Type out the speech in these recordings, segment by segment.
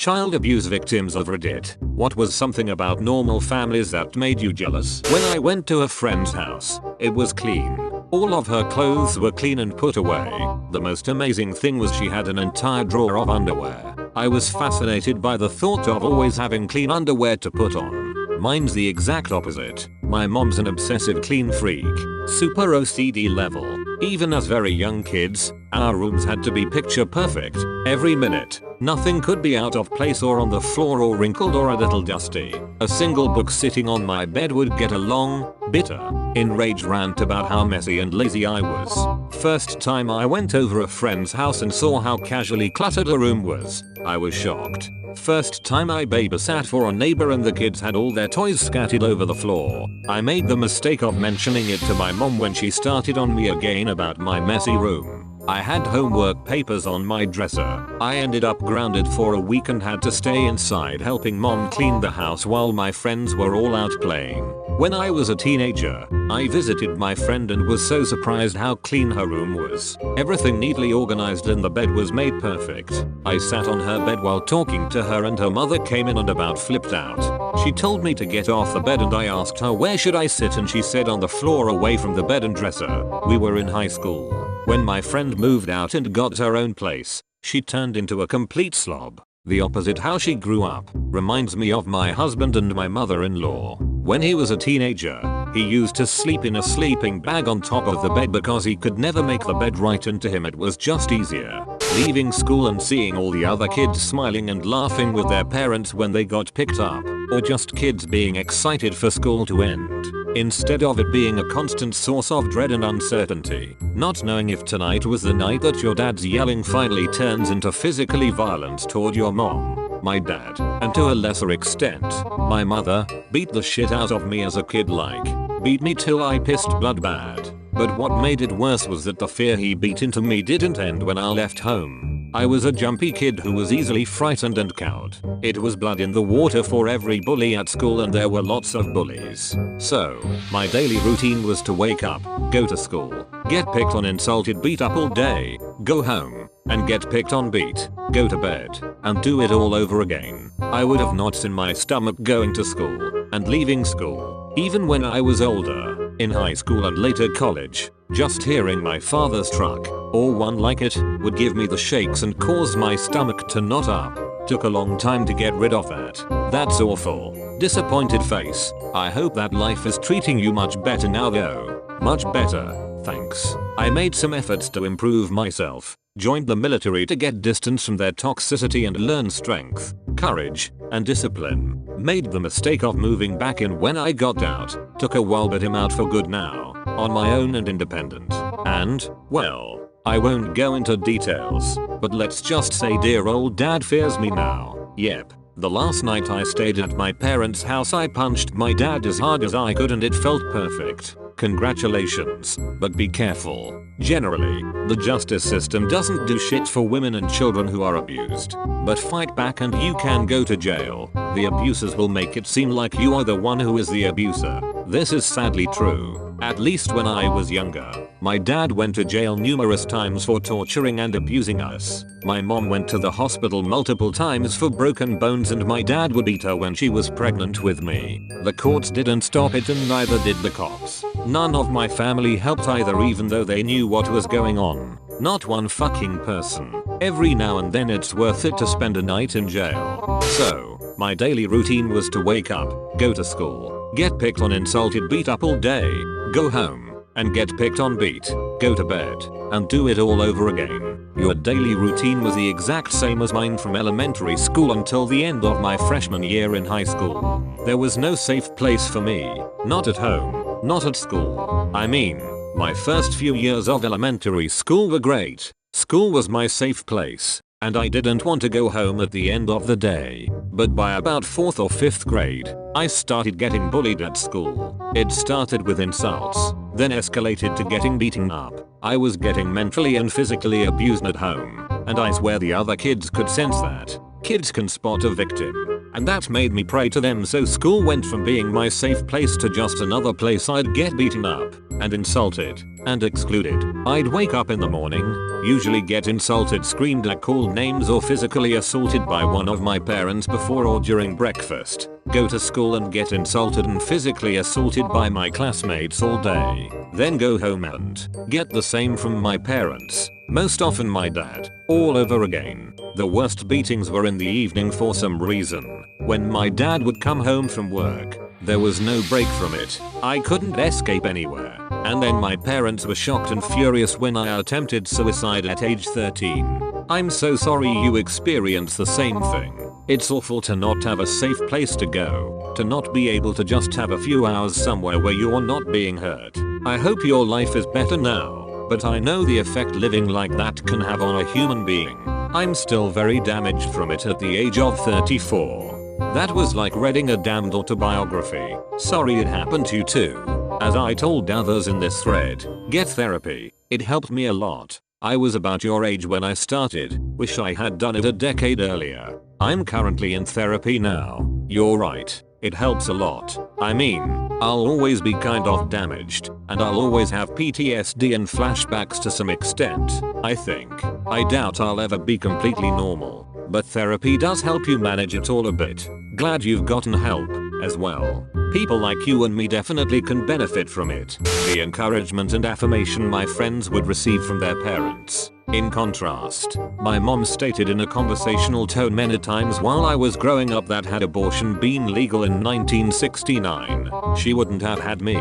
Child abuse victims of Reddit. What was something about normal families that made you jealous? When I went to a friend's house, it was clean. All of her clothes were clean and put away. The most amazing thing was she had an entire drawer of underwear. I was fascinated by the thought of always having clean underwear to put on. Mine's the exact opposite. My mom's an obsessive clean freak. Super OCD level. Even as very young kids, our rooms had to be picture perfect. Every minute. Nothing could be out of place or on the floor or wrinkled or a little dusty. A single book sitting on my bed would get a long, bitter, enraged rant about how messy and lazy I was. First time I went over a friend's house and saw how casually cluttered a room was, I was shocked. First time I babysat for a neighbor and the kids had all their toys scattered over the floor. I made the mistake of mentioning it to my mom when she started on me again about my messy room. I had homework papers on my dresser. I ended up grounded for a week and had to stay inside helping mom clean the house while my friends were all out playing. When I was a teenager, I visited my friend and was so surprised how clean her room was. Everything neatly organized and the bed was made perfect. I sat on her bed while talking to her and her mother came in and about flipped out. She told me to get off the bed and I asked her where should I sit and she said on the floor away from the bed and dresser. We were in high school. When my friend moved out and got her own place, she turned into a complete slob. The opposite how she grew up reminds me of my husband and my mother-in-law. When he was a teenager, he used to sleep in a sleeping bag on top of the bed because he could never make the bed right and to him it was just easier. Leaving school and seeing all the other kids smiling and laughing with their parents when they got picked up, or just kids being excited for school to end, instead of it being a constant source of dread and uncertainty. Not knowing if tonight was the night that your dad's yelling finally turns into physically violent toward your mom, my dad, and to a lesser extent, my mother, beat the shit out of me as a kid beat me till I pissed blood bad. But what made it worse was that the fear he beat into me didn't end when I left home. I was a jumpy kid who was easily frightened and cowed. It was blood in the water for every bully at school and there were lots of bullies. So, my daily routine was to wake up, go to school, get picked on, insulted, beat up all day, go home, and get picked on, beat, go to bed, and do it all over again. I would have knots in my stomach going to school and leaving school. Even when I was older, in high school and later college, just hearing my father's truck, or one like it, would give me the shakes and cause my stomach to knot up. Took a long time to get rid of that. That's awful. Disappointed face. I hope that life is treating you much better now though. Much better, thanks. I made some efforts to improve myself. Joined the military to get distance from their toxicity and learn strength, courage, and discipline. Made the mistake of moving back in when I got out. Took a while but I'm out for good now, on my own and independent. And, well, I won't go into details, but let's just say dear old dad fears me now. Yep. The last night I stayed at my parents' house I punched my dad as hard as I could and it felt perfect. Congratulations, but be careful. Generally, the justice system doesn't do shit for women and children who are abused. But fight back and you can go to jail. The abusers will make it seem like you are the one who is the abuser. This is sadly true. At least when I was younger. My dad went to jail numerous times for torturing and abusing us. My mom went to the hospital multiple times for broken bones and my dad would beat her when she was pregnant with me. The courts didn't stop it and neither did the cops. None of my family helped either even though they knew what was going on. Not one fucking person. Every now and then it's worth it to spend a night in jail. So, my daily routine was to wake up, go to school, get picked on, insulted, beat up all day, go home, and get picked on, beat, go to bed, and do it all over again. Your daily routine was the exact same as mine from elementary school until the end of my freshman year in high school. There was no safe place for me, not at home, not at school. I mean, my first few years of elementary school were great. School was my safe place, and I didn't want to go home at the end of the day. But by about 4th or 5th grade, I started getting bullied at school. It started with insults, then escalated to getting beaten up. I was getting mentally and physically abused at home, and I swear the other kids could sense that. Kids can spot a victim, and that made me pray to them, so school went from being my safe place to just another place I'd get beaten up. and insulted, and excluded. I'd wake up in the morning, usually get insulted, screamed at, called names, or physically assaulted by one of my parents before or during breakfast. Go to school and get insulted and physically assaulted by my classmates all day. Then go home and get the same from my parents, most often my dad, all over again. The worst beatings were in the evening for some reason. When my dad would come home from work, there was no break from it. I couldn't escape anywhere. And then my parents were shocked and furious when I attempted suicide at age 13. I'm so sorry you experienced the same thing. It's awful to not have a safe place to go, to not be able to just have a few hours somewhere where you're not being hurt. I hope your life is better now, but I know the effect living like that can have on a human being. I'm still very damaged from it at the age of 34. That was like reading a damned autobiography. Sorry it happened to you too. As I told others in this thread, get therapy. It helped me a lot. I was about your age when I started. Wish I had done it a decade earlier. I'm currently in therapy now. You're right. It helps a lot. I mean, I'll always be kind of damaged, and I'll always have PTSD and flashbacks to some extent, I think. I doubt I'll ever be completely normal, but therapy does help you manage it all a bit. Glad you've gotten help, as well. People like you and me definitely can benefit from it. The encouragement and affirmation my friends would receive from their parents. In contrast, my mom stated in a conversational tone many times while I was growing up that had abortion been legal in 1969, she wouldn't have had me.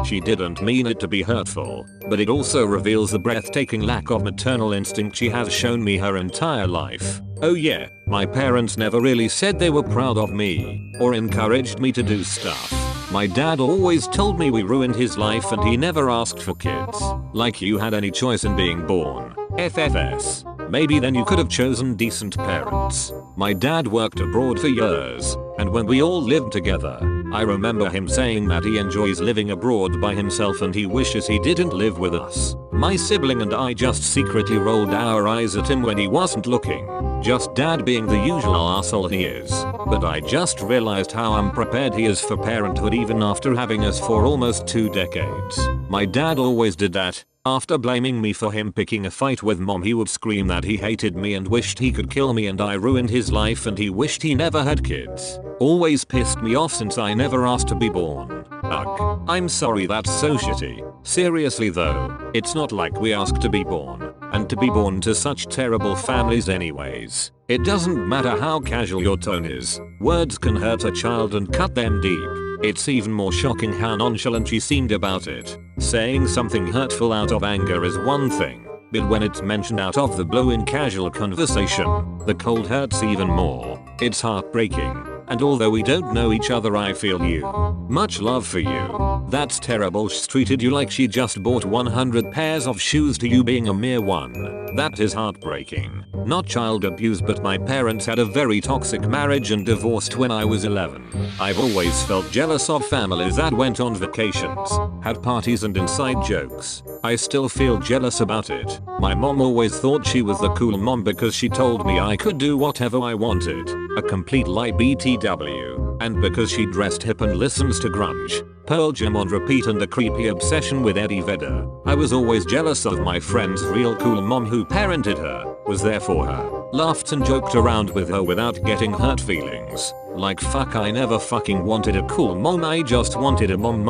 She didn't mean it to be hurtful, but it also reveals the breathtaking lack of maternal instinct she has shown me her entire life. Oh yeah, my parents never really said they were proud of me, or encouraged me to do stuff. My dad always told me we ruined his life and he never asked for kids. Like you had any choice in being born. FFS. Maybe then you could have chosen decent parents. My dad worked abroad for years, and when we all lived together, I remember him saying that he enjoys living abroad by himself and he wishes he didn't live with us. My sibling and I just secretly rolled our eyes at him when he wasn't looking. Just dad being the usual asshole he is. But I just realized how unprepared he is for parenthood even after having us for almost 2 decades. My dad always did that. After blaming me for him picking a fight with mom, he would scream that he hated me and wished he could kill me and I ruined his life and he wished he never had kids. Always pissed me off since I never asked to be born. Ugh. I'm sorry, that's so shitty. Seriously though, it's not like we asked to be born, and to be born to such terrible families anyways. It doesn't matter how casual your tone is, words can hurt a child and cut them deep. It's even more shocking how nonchalant she seemed about it. Saying something hurtful out of anger is one thing, but when it's mentioned out of the blue in casual conversation, the cold hurts even more. It's heartbreaking. And although we don't know each other, I feel you. Much love for you. That's terrible. She treated you like she just bought 100 pairs of shoes to you being a mere one. That is heartbreaking. Not child abuse, but my parents had a very toxic marriage and divorced when I was 11. I've always felt jealous of families that went on vacations, had parties and inside jokes. I still feel jealous about it. My mom always thought she was the cool mom because she told me I could do whatever I wanted. A complete lie BTW. And because she dressed hip and listens to grunge, Pearl Jam on repeat, and a creepy obsession with Eddie Vedder. I was always jealous of my friend's real cool mom who parented her, was there for her, laughed and joked around with her without getting hurt feelings. Like fuck, I never fucking wanted a cool mom, I just wanted a mom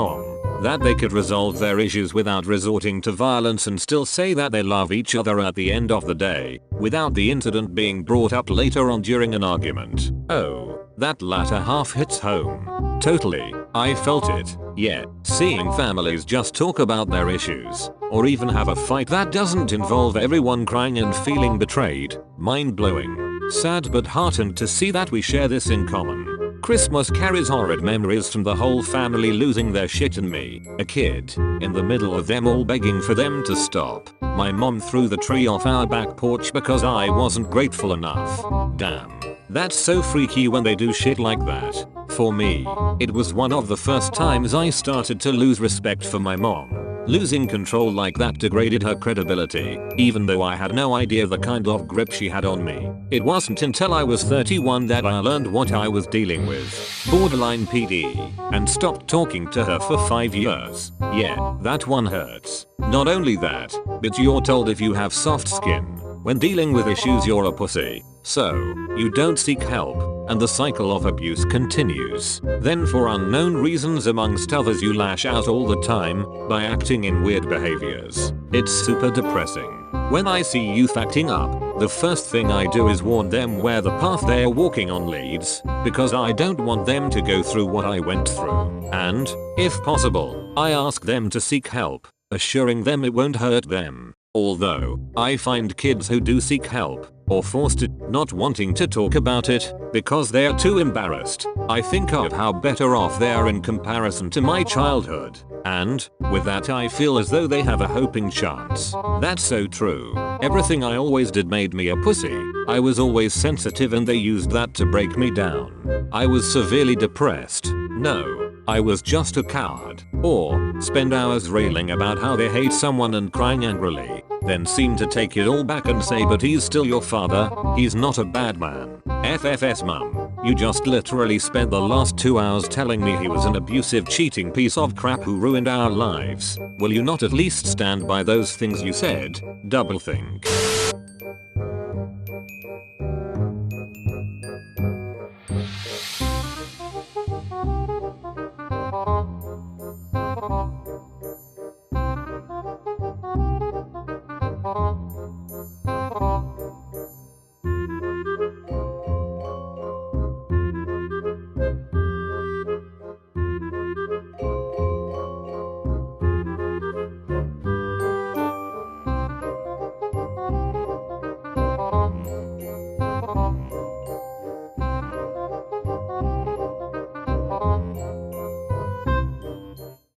that they could resolve their issues without resorting to violence and still say that they love each other at the end of the day, without the incident being brought up later on during an argument. Oh, that latter half hits home. Totally, I felt it. Yeah, seeing families just talk about their issues, or even have a fight that doesn't involve everyone crying and feeling betrayed, mind-blowing. Sad but heartened to see that we share this in common. Christmas carries horrid memories from the whole family losing their shit and me, a kid, in the middle of them all begging for them to stop. My mom threw the tree off our back porch because I wasn't grateful enough. Damn. That's so freaky when they do shit like that. For me, it was one of the first times I started to lose respect for my mom. Losing control like that degraded her credibility, even though I had no idea the kind of grip she had on me. It wasn't until I was 31 that I learned what I was dealing with. Borderline PD. And stopped talking to her for 5 years. Yeah, that one hurts. Not only that, but you're told if you have soft skin, when dealing with issues you're a pussy. So, you don't seek help, and the cycle of abuse continues. Then for unknown reasons amongst others you lash out all the time by acting in weird behaviors. It's super depressing. When I see youth acting up, the first thing I do is warn them where the path they're walking on leads, because I don't want them to go through what I went through. And, if possible, I ask them to seek help, assuring them it won't hurt them. Although, I find kids who do seek help, or forced it, not wanting to talk about it, because they're too embarrassed. I think of how better off they are in comparison to my childhood. And, with that I feel as though they have a hoping chance. That's so true. Everything I always did made me a pussy. I was always sensitive and they used that to break me down. I was severely depressed. No, I was just a coward. Or, spend hours railing about how they hate someone and crying angrily. Then seem to take it all back and say but he's still your father, he's not a bad man. FFS mum, you just literally spent the last 2 hours telling me he was an abusive cheating piece of crap who ruined our lives. Will you not at least stand by those things you said? Double think.